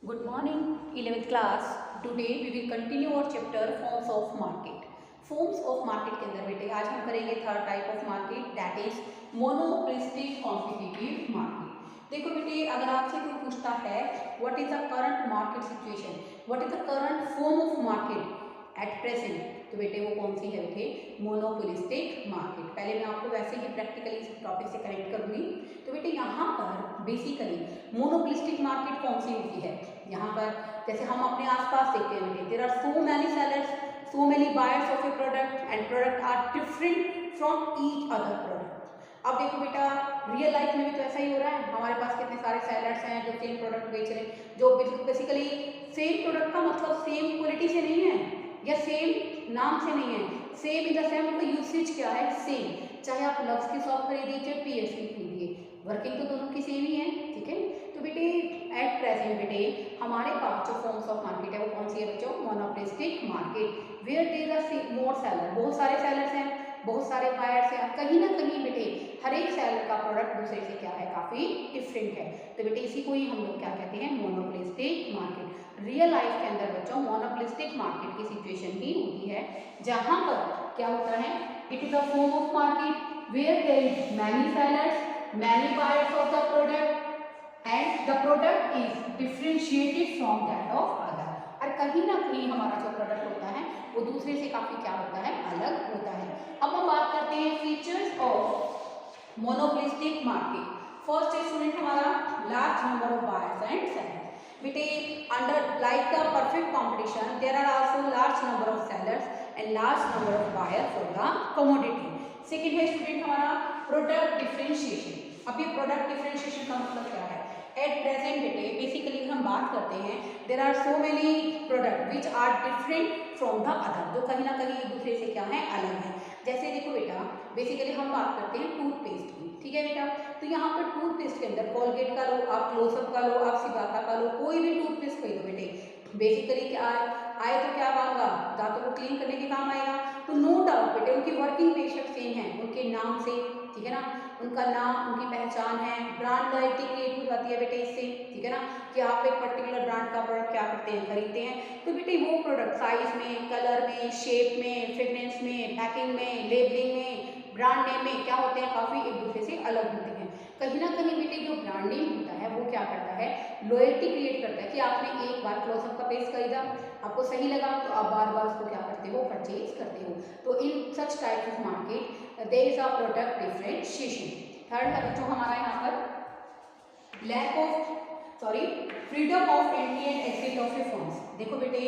Good morning, 11th class. Today we will continue our chapter forms of market. Forms of market के अंदर बेटे आज हम करेंगे third type of market, that is monopolistic competitive market. देखो बेटे, अगर आपसे कोई पूछता है what is the current market situation, what is the current form of market at present, तो बेटे वो कौन सी है बेटे? Monopolistic market. पहले मैं आपको वैसे ही प्रैक्टिकली इस टॉपिक से कनेक्ट करूंगी. तो बेटे यहाँ पर बेसिकली मोनोपोलिस्टिक मार्केट कौन सी होती है? यहाँ पर जैसे हम अपने आसपास देखते हैं बेटे, there are so many sellers, so many buyers of a product and product are different from each other product. अब देखो बेटा, रियल लाइफ में भी तो ऐसा ही हो रहा है. हमारे पास कितने सारे सेलर्स हैं जो सेम प्रोडक्ट बेच रहे हैं, जो बेसिकली सेम प्रोडक्ट का मतलब सेम क्वालिटी से नहीं है या सेम नाम से नहीं है. सेम इन द सेम का यूसेज क्या है? सेम. चाहे आप लक्स की शॉप खरीदिए चाहे पीएस की खरीदिए, वर्किंग तो दोनों की सेम ही है. ठीक है. तो बेटे एट प्रेजेंट बेटे हमारे पास जो फॉर्म्स ऑफ मार्केट है वो कौन सी है बच्चों? Monopolistic market, where there are more seller, बहुत सारे सेलर्स हैं, बहुत सारे बायर्स हैं. कहीं ना कहीं बेटे हर एक सेलर का प्रोडक्ट दूसरे से क्या है? काफी डिफरेंट है. तो बेटे इसी को ही हम लोग क्या कहते हैं? Monopolistic market. रियल लाइफ के अंदर बच्चों मोनोपोलिस्टिक मार्केट की सिचुएशन ही होती है जहां पर क्या होता है? It is a form of market where there is many sellers, many buyers of the product and the product is differentiated from that of other. और कहीं ना कहीं हमारा जो प्रोडक्ट होता है वो दूसरे से काफी क्या होता है? अलग होता है. अब हम बात करते हैं features of monopolistic market. First है स्टूडेंट हमारा large number of buyers and sellers. बेटे under like the perfect competition there are also large number of sellers and large number of buyer for the commodity. Second है student हमारा product differentiation. अब ये product differentiation का मतलब क्या है? At present बेटे बेसिकली हम बात करते हैं there are so many product which are different from the other, जो कहीं ना कहीं एक दूसरे से क्या है? अलग है. जैसे देखो बेटा, बेसिकली हम बात करते हैं टूथपेस्ट की. ठीक है बेटा, तो यहाँ पर टूथपेस्ट के अंदर कोलगेट का लो, आप क्लोजअप का लो, आप सिबाका का लो, कोई भी टूथपेस्ट खरीदो बेटे, बेसिकली क्या आए तो क्या काम का? दांतों को क्लीन करने के काम आएगा. तो नो डाउट बेटे उनकी वर्किंग बेशक सेम है, उनके नाम से. ठीक है ना, उनका नाम, उनकी पहचान है, ब्रांड लॉयल्टी क्रिएट हो जाती है बेटे इससे. ठीक है ना, कि आप एक पर्टिकुलर ब्रांड का प्रोडक्ट क्या करते हैं? खरीदते हैं. तो बेटे वो प्रोडक्ट साइज में, कलर में, शेप में, फ्रेग्रेंस में, पैकिंग में, लेबलिंग में, ब्रांड नेम में क्या होते हैं? काफी एक दूसरे से अलग होते हैं. कहीं ना कहीं बेटे जो ब्रांड नेम होता है वो क्या करता है? लॉयल्टी क्रिएट करता है कि आपने एक बार क्लोजअप का पेस्ट खरीदा, आपको सही लगा तो आप बार बार उसको क्या करते हो? परचेज करते हो. तो in such type of market there is a product differentiation. Third है बच्चों हमारा यहाँ पर lack of freedom of entry and exit of a firms. देखो बेटे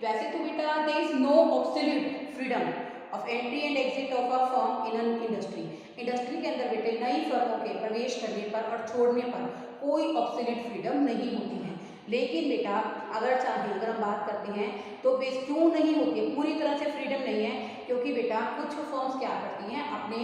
वैसे तो बेटा there is no absolute freedom of entry and exit of a firm in an industry. Industry के अंदर बेटे नई फर्मों के प्रवेश करने पर और छोड़ने पर कोई एब्सोल्यूट फ्रीडम नहीं होती है. लेकिन बेटा अगर हम बात करते हैं तो बेस क्यों नहीं होती है? पूरी तरह से फ्रीडम नहीं है, क्योंकि बेटा कुछ फर्म्स क्या करती हैं? अपने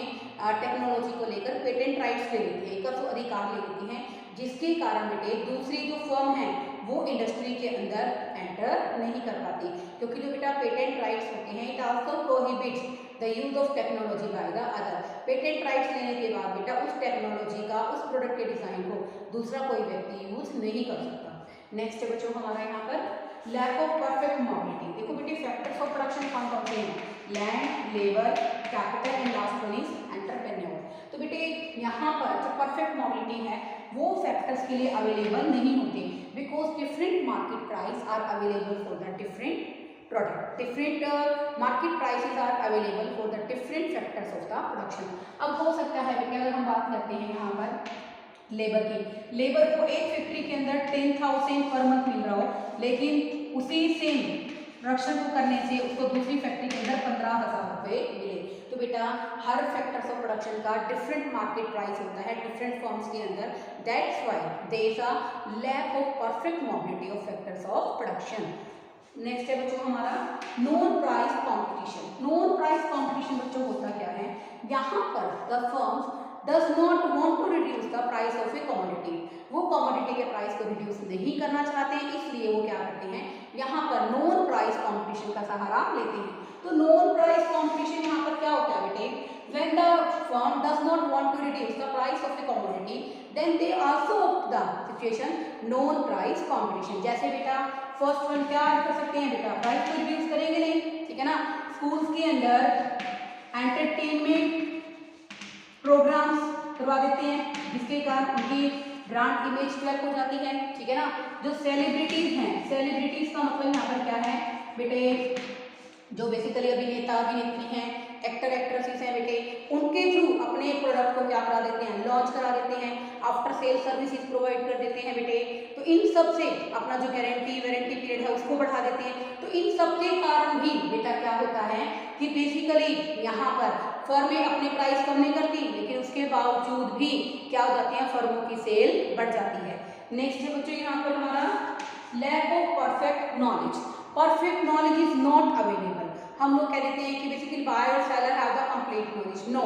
टेक्नोलॉजी को लेकर पेटेंट राइट्स ले लेती है, एक अधिकार ले लेती हैं, जिसके कारण बेटे दूसरी जो फर्म है वो इंडस्ट्री के अंदर एंटर नहीं कर पाती. क्योंकि जो बेटा पेटेंट राइट्स होते हैं it also prohibits the use of technology by the other. Patent rights लेने के बाद बेटा उस टेक्नोलॉजी का, उस प्रोडक्ट के डिजाइन को दूसरा कोई व्यक्ति यूज नहीं कर सकता. नेक्स्ट है बच्चों हमारा यहाँ पर लैक ऑफ परफेक्ट मोबिलिटी. देखो बेटे फैक्टर्स ऑफ प्रोडक्शन कौन कौन से हैं? Land, labour, capital and last one is entrepreneur. तो बेटे यहाँ पर जो परफेक्ट मोबिलिटी है वो फैक्टर्स के लिए अवेलेबल नहीं होते, because different market price are available for the different product. Different market prices are available for the different factors of the production. अब हो सकता है बेटे अगर हम बात करते हैं यहाँ पर लेबर की, लेबर को एक फैक्ट्री के अंदर 10,000 पर मंथ मिल रहा हो, लेकिन उसी सेम प्रोडक्शन को करने से उसको दूसरी फैक्ट्री के अंदर 15,000 रुपये मिले. तो बेटा हर फैक्टर्स ऑफ प्रोडक्शन का डिफरेंट मार्केट प्राइस होता है डिफरेंट फॉर्म्स के अंदर. That's why there is a lack of perfect mobility of factors of production. Next है बच्चों हमारा non price competition. Non price competition बच्चों होता क्या है? यहाँ पर the firms does not want to reduce the price of a commodity. वो कमोडिटी के प्राइस को रिड्यूस नहीं करना चाहते हैं, इसलिए वो क्या करते हैं? यहाँ पर नॉन प्राइस कंपटीशन का सहारा लेते हैं. तो नॉन प्राइस कंपटीशन यहाँ पर क्या होता है बेटे? when the firm does not want to reduce the price of a commodity then they also opt the situation non price competition. जैसे बेटा फर्स्ट वन क्या कर सकते हैं बेटा, प्राइस को रिड्यूस करेंगे नहीं, ठीक है ना। स्कूल्स के अंदर एंटरटेनमेंट प्रोग्राम्स करवा देते हैं जिसके कारण उनकी ब्रांड इमेज डेवलप हो जाती है, ठीक है ना। जो सेलिब्रिटीज हैं, सेलिब्रिटीज का मतलब यहाँ पर क्या है बेटे, जो बेसिकली अभिनेता अभिनेत्री हैं, एक्टर एक्ट्रेसेस हैं बेटे, उनके थ्रू अपने प्रोडक्ट को क्या करा देते हैं, लॉन्च करा देते हैं, आफ्टर सेल सर्विसेज प्रोवाइड कर देते हैं बेटे। तो इन सब से अपना जो गारंटी वारंटी पीरियड है उसको बढ़ा देते हैं। तो इन सब के कारण भी बेटा क्या होता है कि बेसिकली यहाँ पर फर्में अपने प्राइस कम नहीं करती, लेकिन उसके बावजूद भी क्या हो जाती है, फर्मों की सेल बढ़ जाती है। नेक्स्ट है बच्चों यहाँ पर हमारा lack of perfect knowledge. Perfect knowledge is not available. हम लोग कह देते हैं कि बेसिकली बायर और seller have the complete knowledge. No,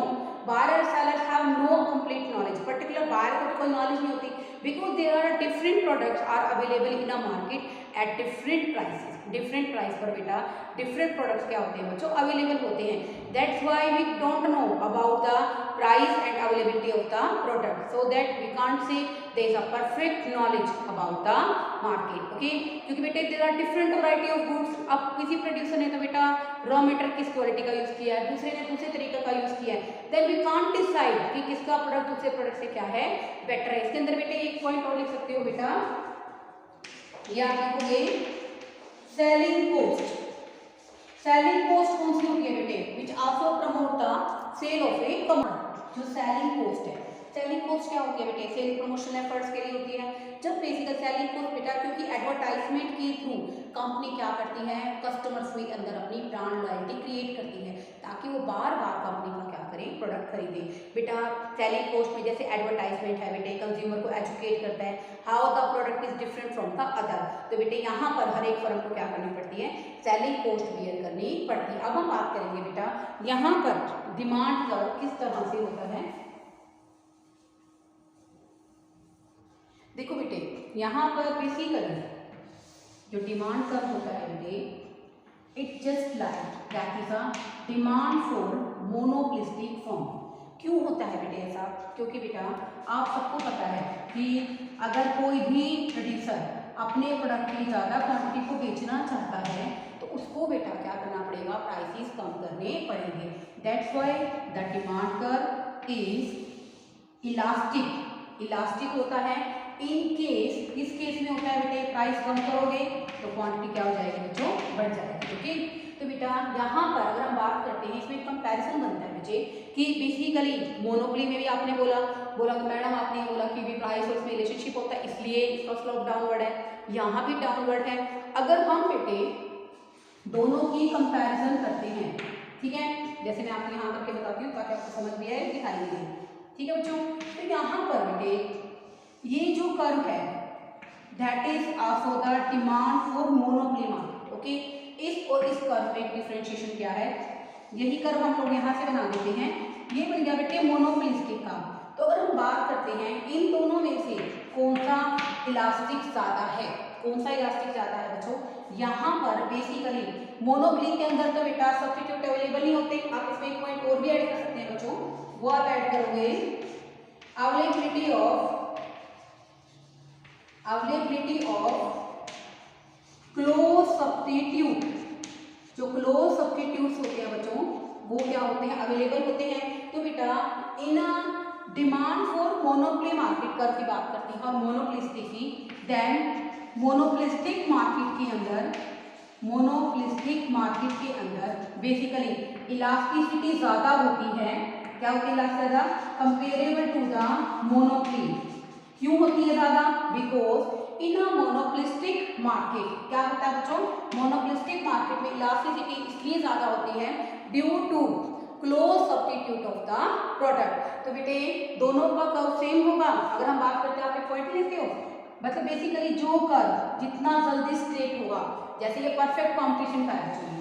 buyer और seller have no complete knowledge. Particular buyer को तो कोई नॉलेज नहीं होती, because there are different products are available in a market at different prices. Different price पर बेटा different products क्या होते हैं बच्चों, अवेलेबल होते हैं। That's why we don't know about the price and availability of the product, so that we can't say there is a perfect knowledge about the market. Okay, क्योंकि बेटे there are different variety of goods. अब किसी producer ने तो बेटा raw material किस quality का use किया है, दूसरे ने दूसरे तरीके का यूज किया है, देन वी कांट डिसाइड कि किसका प्रोडक्ट दूसरे प्रोडक्ट से क्या है बेटर है। इसके अंदर बेटे एक पॉइंट और लिख सकते हो बेटा, ये आप लिखोगे सेलिंग कॉस्ट। सेलिंग कॉस्ट कौन सी होती है बेटे, which also promote the sale of a commodity. जो सेलिंग कॉस्ट है, सेलिंग कॉस्ट क्या होती है बेटे, सेल प्रमोशन एफर्ट्स के लिए होती है। जब बेसिकल सेलिंग कॉस्ट बेटा, क्योंकि एडवर्टाइजमेंट के थ्रू कंपनी क्या करती है, कस्टमर्स के अंदर अपनी ब्रांड लॉयल्टी क्रिएट करती है ताकि वो बार बार कंपनी का क्या करें, प्रोडक्ट खरीदे। बेटा सेलिंग कॉस्ट में जैसे एडवर्टाइजमेंट है बेटे, कंज्यूमर को एजुकेट करता है how the product is different from the other. तो बेटे यहाँ पर हर एक फर्म को क्या करनी पड़ती है, सेलिंग कॉस्ट बियर करनी पड़ती है। अब हम बात करेंगे बेटा यहाँ पर डिमांड कर्व किस तरह से होता है। देखो बेटे यहाँ पर बेसिकली जो डिमांड कर्व होता है बेटे, it just like that is a demand for monopolistic firm. क्यों होता है बेटे ऐसा, क्योंकि बेटा आप सबको पता है कि अगर कोई भी प्रोड्यूसर अपने प्रोडक्ट की ज़्यादा क्वांटिटी को बेचना चाहता है तो उसको बेटा क्या करना पड़ेगा, प्राइसेस कम करने पड़ेंगे। That's why the demand curve is elastic. Elastic होता है इन केस, किस केस में होता है बेटे, प्राइस कम करोगे तो क्वांटिटी क्या हो जाएगी बच्चों, बढ़ जाएगी। ओके, तो बेटा यहाँ पर अगर हम बात करते हैं, इसमें कंपैरिजन बनता है बच्चे कि बेसिकली मोनोपोली में भी आपने बोला कि मैडम आपने बोला कि भी प्राइस और उसमें रिलेशनशिप होता है इसलिए इसका स्लोप डाउनवर्ड है, यहाँ भी डाउनवर्ड है। अगर हम बेटे दोनों की कंपैरिजन करते हैं, ठीक है, जैसे मैं आपको यहाँ करके बताती हूँ ताकि आपको समझ भी आए, दिखाई दे, ठीक है बच्चों। तो यहाँ पर बेटे ये जो कर्व है that is also the demand for monopoly market. Okay, इस और इस कर्व में डिफरेंशिएशन क्या है, यही कर्व हम लोग यहाँ से बना देते हैं, ये बन गया बेटे मोनोपोलिस्टिक का। तो अगर हम बात करते हैं इन दोनों में से कौन सा इलास्टिक ज़्यादा है, कौन सा इलास्टिक ज़्यादा है बच्चों, यहाँ पर बेसिकली मोनोपोली के अंदर तो बेटा सब्स्टिट्यूट अवेलेबल नहीं होते। आप इसमें एक पॉइंट और भी ऐड कर सकते हैं बच्चों, वो आप ऐड करोगे अवेलेबिलिटी ऑफ क्लोज सब्स्टिट्यूट। जो क्लोज सब्स्टिट्यूट्स होते हैं बच्चों वो क्या होते हैं, अवेलेबल होते हैं। तो बेटा in demand for monopoly market curve की बात करते हैं और मोनोपोलिस्टिक की, देन मोनोपोलिस्टिक मार्केट के अंदर बेसिकली इलास्टिसिटी ज़्यादा होती है। क्या होती है ज़्यादा, कंपेरेबल टू द मोनोपोली। क्यों होती है ज़्यादा, because in a monopolistic market क्या होता है बच्चों, मोनोपोलिस्टिक मार्केट में इलास्टिसिटी इसलिए ज़्यादा होती है due to close substitute of the product. तो बेटे दोनों का कर्व सेम होगा। अगर हम बात करते हैं, आप एक पॉइंट लेते हो, मतलब बेसिकली जो कर्व जितना जल्दी स्ट्रेट होगा, जैसे ये परफेक्ट कॉम्पिटिशन का है,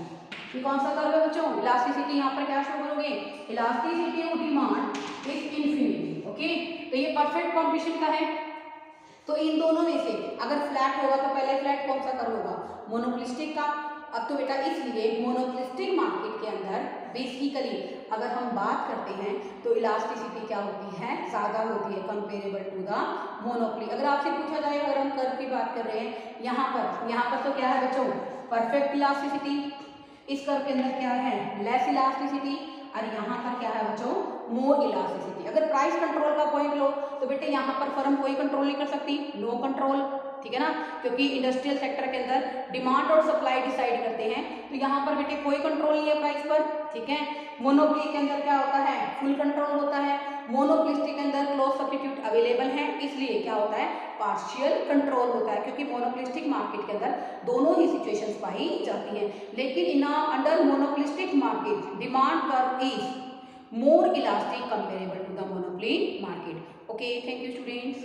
ये कौन सा कर्व है बच्चों, इलास्टिसिटी। यहाँ पर क्या शो करोगे, elasticity of demand is infinity. Okay, तो ये परफेक्ट कॉम्पिटिशन का है। तो इन दोनों में से अगर फ्लैट होगा तो पहले फ्लैट कौन सा कर्व होगा, मोनोपोलिस्टिक का। अब तो बेटा इसलिए मोनोपोलिस्टिक मार्केट के अंदर बेसिकली अगर हम बात करते हैं तो इलास्टिसिटी क्या होती है, ज़्यादा होती है कंपेरेबल टू द मोनोपोली। अगर आपसे पूछा जाए, अगर हम कर्व की बात कर रहे हैं यहाँ पर तो क्या है बच्चों, परफेक्ट इलास्टिसिटी, इस कर्व के अंदर क्या है, लेस इलास्टिसिटी, और यहाँ पर क्या है बच्चों, मोर इलास्टिसिटी। अगर प्राइस कंट्रोल का पॉइंट लो तो बेटे यहाँ पर फर्म कोई कंट्रोल नहीं कर सकती, नो कंट्रोल, ठीक है ना, क्योंकि इंडस्ट्रियल सेक्टर के अंदर डिमांड और सप्लाई डिसाइड करते हैं, तो यहाँ पर बेटे कोई कंट्रोल नहीं है प्राइस पर, ठीक है। मोनोपोली के अंदर क्या होता है, फुल कंट्रोल होता है। मोनोपोलिस्टिक के अंदर क्लोज सब्स्टिट्यूट अवेलेबल है, इसलिए क्या होता है, पार्शियल कंट्रोल होता है, क्योंकि मोनोपोलिस्टिक मार्केट के अंदर दोनों ही सिचुएशंस पाई जाती हैं। लेकिन in under monopolistic market demand curve is more elastic comparable to the monopoly market. Okay, thank you students.